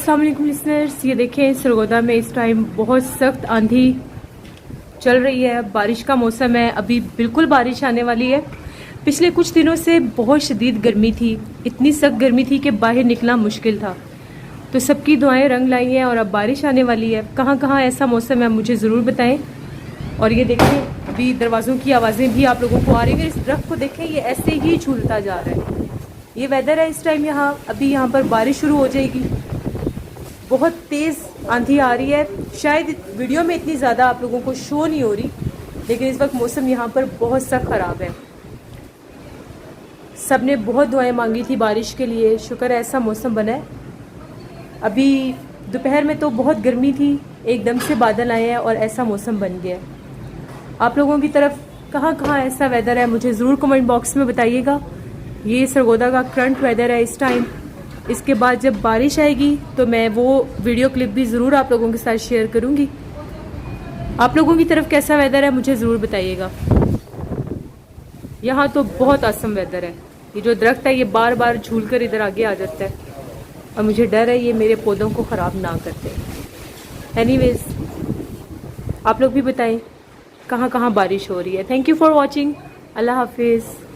अस्सलाम वालेकुम लिसनर्स, ये देखें सरगोदा में इस टाइम बहुत सख्त आंधी चल रही है। बारिश का मौसम है, अभी बिल्कुल बारिश आने वाली है। पिछले कुछ दिनों से बहुत शदीद गर्मी थी, इतनी सख्त गर्मी थी कि बाहर निकलना मुश्किल था। तो सबकी दुआएं रंग लाई हैं और अब बारिश आने वाली है। कहाँ कहाँ ऐसा मौसम है मुझे ज़रूर बताएं। और ये देखें अभी दरवाज़ों की आवाज़ें भी आप लोगों को आ रही हैं। इस दरख्त को देखें, ये ऐसे ही झूलता जा रहा है। ये वेदर है इस टाइम यहाँ। अभी यहाँ पर बारिश शुरू हो जाएगी। बहुत तेज़ आंधी आ रही है। शायद वीडियो में इतनी ज़्यादा आप लोगों को शो नहीं हो रही, लेकिन इस वक्त मौसम यहाँ पर बहुत सख्त ख़राब है। सब ने बहुत दुआएं मांगी थी बारिश के लिए, शुक्र है ऐसा मौसम बना है। अभी दोपहर में तो बहुत गर्मी थी, एकदम से बादल आए हैं और ऐसा मौसम बन गया है। आप लोगों की तरफ कहाँ कहाँ ऐसा वेदर है मुझे ज़रूर कमेंट बॉक्स में बताइएगा। ये सरगोदा का करंट वेदर है इस टाइम। इसके बाद जब बारिश आएगी तो मैं वो वीडियो क्लिप भी ज़रूर आप लोगों के साथ शेयर करूँगी। आप लोगों की तरफ कैसा वेदर है मुझे ज़रूर बताइएगा। यहाँ तो बहुत आसम वेदर है। ये जो दरख्त है ये बार बार झूल कर इधर आगे आ जाता है और मुझे डर है ये मेरे पौधों को ख़राब ना करते। एनीवेज, आप लोग भी बताएं कहाँ कहाँ बारिश हो रही है। Thank you for watching. अल्लाह हाफिज़।